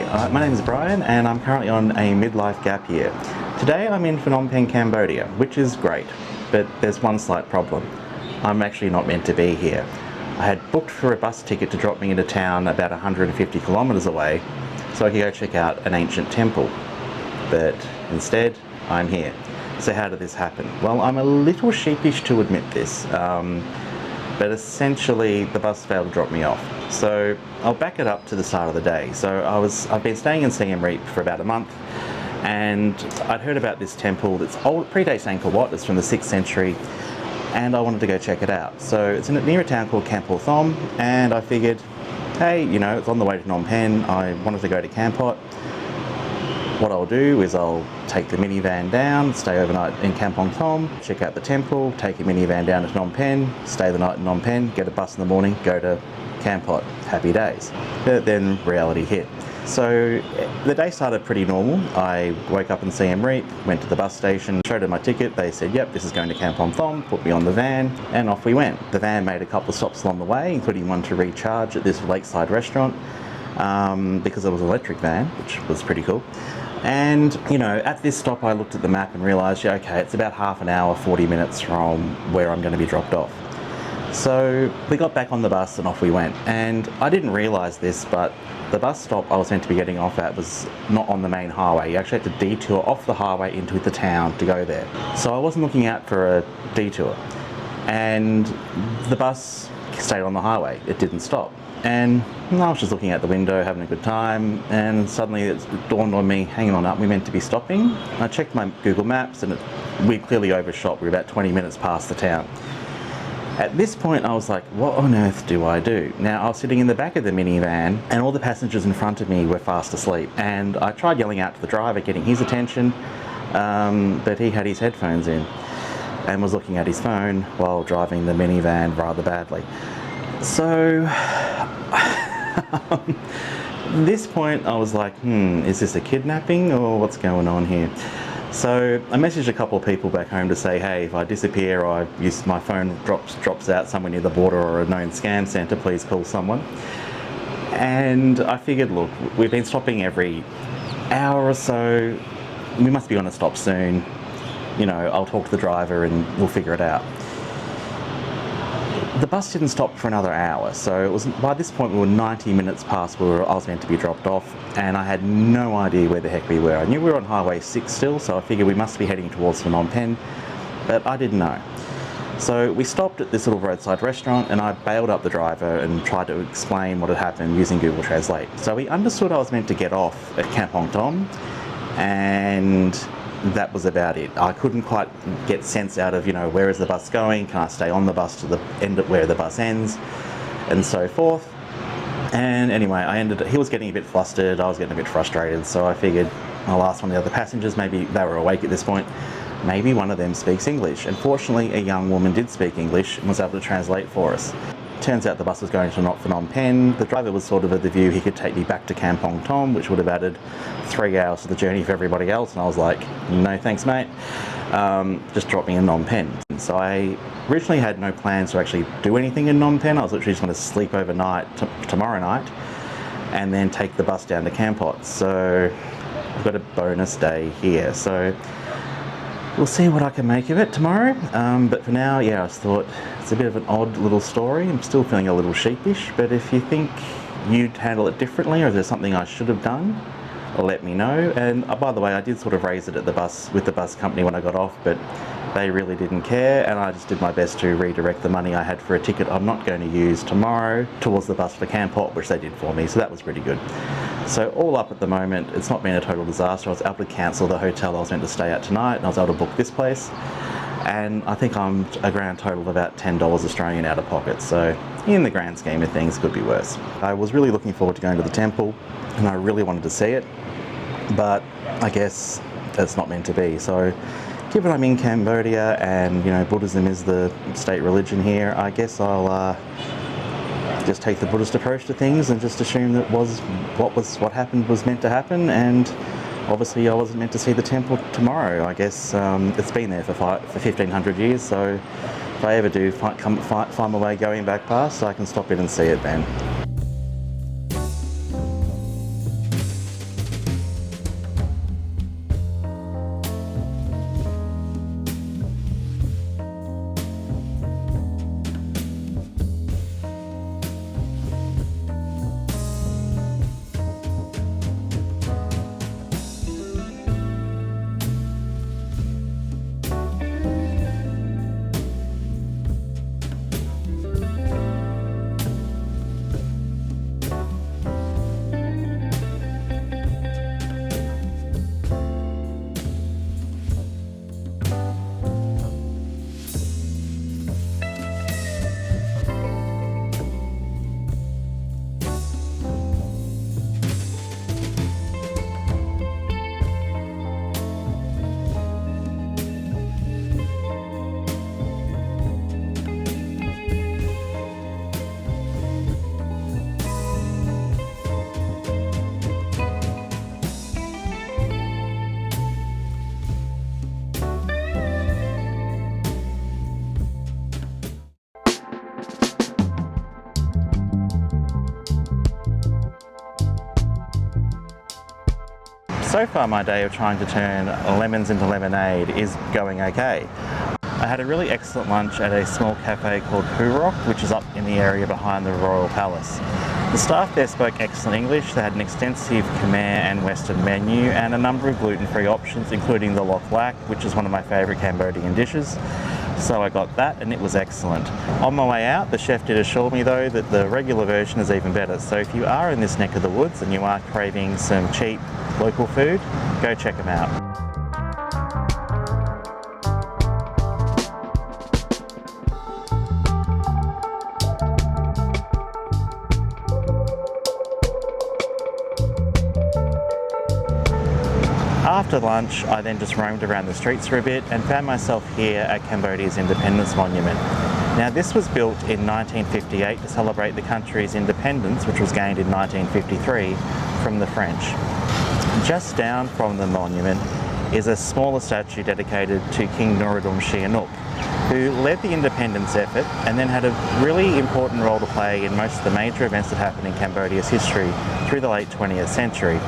my name is Brian and I'm currently on a midlife gap year. Today I'm in Phnom Penh, Cambodia, which is great, but there's one slight problem. I'm actually not meant to be here. I had booked for a bus ticket to drop me into town about 150 kilometres away so I could go check out an ancient temple, but instead I'm here. So how did this happen? Well, I'm a little sheepish to admit this, but essentially the bus failed to drop me off. So I'll back it up to the start of the day. So I've been staying in Siem Reap for about a month, and I'd heard about this temple that's old, predates Angkor Wat, it's from the 6th century, and I wanted to go check it out. So it's near a town called Kampong Thom, and I figured, hey, you know, it's on the way to Phnom Penh, I wanted to go to Kampot. What I'll do is I'll take the minivan down, stay overnight in Kampong Thom, check out the temple, take a minivan down to Phnom Penh, stay the night in Phnom Penh, get a bus in the morning, go to Kampot. Happy days. But then reality hit. So the day started pretty normal. I woke up in Siem Reap, went to the bus station, showed them my ticket. They said, yep, this is going to Kampong Thom, put me on the van, and off we went. The van made a couple of stops along the way, including one to recharge at this lakeside restaurant, because it was an electric van, which was pretty cool. And, you know, at this stop I looked at the map and realised, yeah, okay, it's about half an hour, 40 minutes from where I'm going to be dropped off. So we got back on the bus and off we went. And I didn't realise this, but the bus stop I was meant to be getting off at was not on the main highway. You actually had to detour off the highway into the town to go there. So I wasn't looking out for a detour. And the bus stayed on the highway. It didn't stop. And I was just looking out the window, having a good time, and suddenly it dawned on me, hang on up, we're meant to be stopping. I checked my Google Maps and we clearly overshot. We were about 20 minutes past the town. At this point I was like, what on earth do I do? Now I was sitting in the back of the minivan and all the passengers in front of me were fast asleep, and I tried yelling out to the driver, getting his attention, but he had his headphones in and was looking at his phone while driving the minivan rather badly. So at this point I was like, is this a kidnapping or what's going on here? So I messaged a couple of people back home to say, hey, if I disappear or my phone drops out somewhere near the border or a known scan centre, please call someone. And I figured, look, we've been stopping every hour or so, we must be on a stop soon, you know, I'll talk to the driver and we'll figure it out. The bus didn't stop for another hour, so it was, by this point we were 90 minutes past where I was meant to be dropped off, and I had no idea where the heck we were. I knew we were on Highway 6 still, so I figured we must be heading towards Phnom Penh, but I didn't know. So we stopped at this little roadside restaurant and I bailed up the driver and tried to explain what had happened using Google Translate. So he understood I was meant to get off at Kampong Thom, and that was about it. I couldn't quite get sense out of, you know, where is the bus going? Can I stay on the bus to the end of where the bus ends? And so forth. And anyway, he was getting a bit flustered, I was getting a bit frustrated, so I figured I'll ask one of the other passengers, maybe they were awake at this point, maybe one of them speaks English. And fortunately a young woman did speak English and was able to translate for us. Turns out the bus was going to not Phnom Penh. The driver was sort of of the view he could take me back to Kampong Thom, which would have added 3 hours to the journey for everybody else, and I was like, no thanks mate, just drop me in Phnom Penh. So I originally had no plans to actually do anything in Phnom Penh. I was literally just going to sleep overnight tomorrow night and then take the bus down to Kampot. So I've got a bonus day here, so we'll see what I can make of it tomorrow, but for now, yeah, I just thought it's a bit of an odd little story. I'm still feeling a little sheepish, but if you think you'd handle it differently or if there's something I should have done, let me know. And by the way, I did sort of raise it at the bus with the bus company when I got off, but they really didn't care, and I just did my best to redirect the money I had for a ticket I'm not going to use tomorrow towards the bus for Kampot, which they did for me, so that was pretty good. So all up at the moment, it's not been a total disaster. I was able to cancel the hotel I was meant to stay at tonight, and I was able to book this place, and I think I'm a grand total of about $10 Australian out of pocket, so in the grand scheme of things, could be worse. I was really looking forward to going to the temple, and I really wanted to see it, but I guess it's not meant to be. So given I'm in Cambodia and, you know, Buddhism is the state religion here, I guess I'll just take the Buddhist approach to things and just assume that what happened was meant to happen, and obviously I wasn't meant to see the temple tomorrow. I guess it's been there for 1,500 years, so if I ever do find my way going back past, I can stop in and see it then. So far my day of trying to turn lemons into lemonade is going okay. I had a really excellent lunch at a small cafe called Rock, which is up in the area behind the Royal Palace. The staff there spoke excellent English. They had an extensive Khmer and Western menu and a number of gluten-free options, including the Lok Lak, which is one of my favourite Cambodian dishes. So I got that and it was excellent. On my way out, the chef did assure me though that the regular version is even better. So if you are in this neck of the woods and you are craving some cheap local food, go check them out. After lunch, I then just roamed around the streets for a bit and found myself here at Cambodia's Independence Monument. Now this was built in 1958 to celebrate the country's independence, which was gained in 1953 from the French. Just down from the monument is a smaller statue dedicated to King Norodom Sihanouk, who led the independence effort and then had a really important role to play in most of the major events that happened in Cambodia's history through the late 20th century.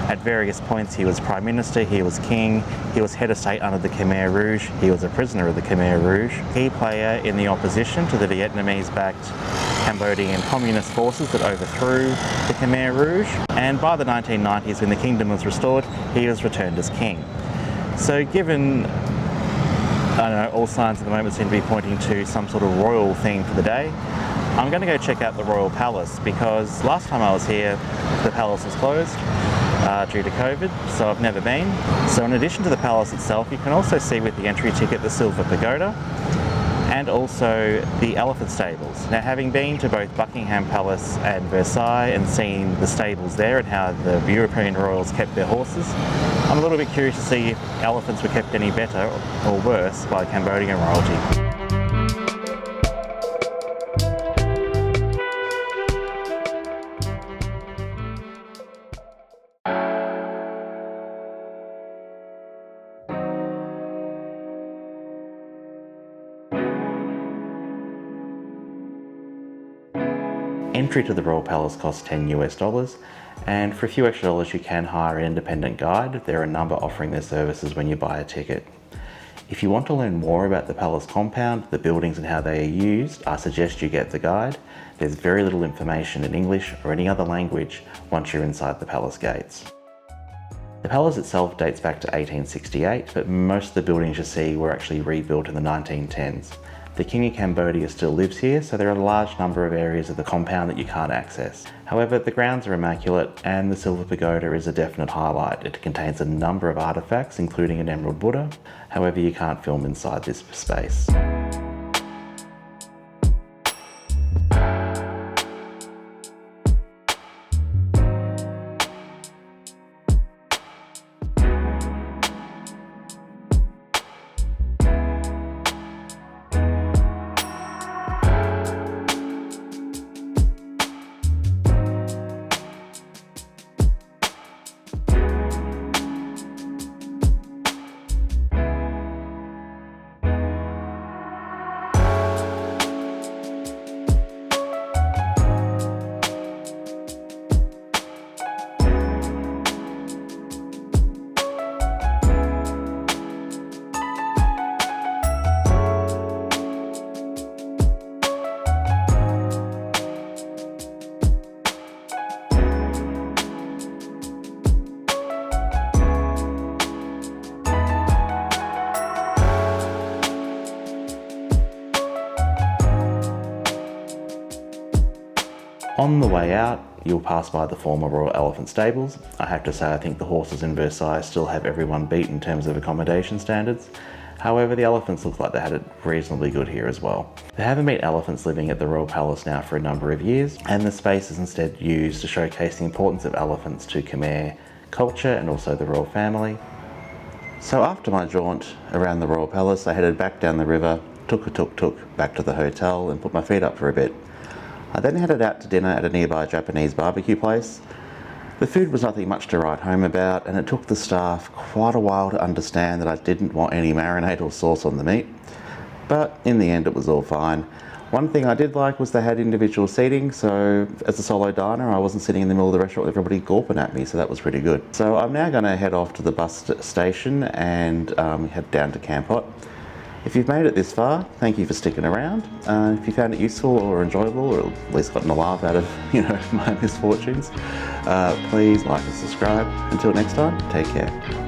At various points he was Prime Minister, he was King, he was head of state under the Khmer Rouge, he was a prisoner of the Khmer Rouge, key player in the opposition to the Vietnamese-backed Cambodian communist forces that overthrew the Khmer Rouge, and by the 1990s when the kingdom was restored, he was returned as king. So given, I don't know, all signs at the moment seem to be pointing to some sort of royal theme for the day, I'm going to go check out the Royal Palace because last time I was here, the palace was closed due to COVID, so I've never been. So in addition to the palace itself, you can also see with the entry ticket the Silver Pagoda and also the elephant stables. Now, having been to both Buckingham Palace and Versailles and seen the stables there and how the European royals kept their horses, I'm a little bit curious to see if elephants were kept any better or worse by Cambodian royalty. Entry to the Royal Palace costs $10 and for a few extra dollars you can hire an independent guide. There are a number offering their services when you buy a ticket. If you want to learn more about the palace compound, the buildings and how they are used, I suggest you get the guide. There's very little information in English or any other language once you're inside the palace gates. The palace itself dates back to 1868, but most of the buildings you see were actually rebuilt in the 1910s. The King of Cambodia still lives here, so there are a large number of areas of the compound that you can't access. However, the grounds are immaculate and the Silver Pagoda is a definite highlight. It contains a number of artifacts, including an emerald Buddha. However, you can't film inside this space. On the way out, you'll pass by the former Royal Elephant Stables. I have to say I think the horses in Versailles still have everyone beat in terms of accommodation standards. However, the elephants look like they had it reasonably good here as well. There haven't been elephants living at the Royal Palace now for a number of years, and the space is instead used to showcase the importance of elephants to Khmer culture and also the royal family. So after my jaunt around the Royal Palace, I headed back down the river, took a tuk-tuk back to the hotel and put my feet up for a bit. I then headed out to dinner at a nearby Japanese barbecue place. The food was nothing much to write home about, and it took the staff quite a while to understand that I didn't want any marinade or sauce on the meat. But in the end it was all fine. One thing I did like was they had individual seating, so as a solo diner I wasn't sitting in the middle of the restaurant with everybody gawping at me, so that was pretty good. So I'm now going to head off to the bus station and head down to Camp Hot. If you've made it this far, thank you for sticking around. If you found it useful or enjoyable, or at least gotten a laugh out of my misfortunes, please like and subscribe. Until next time, take care.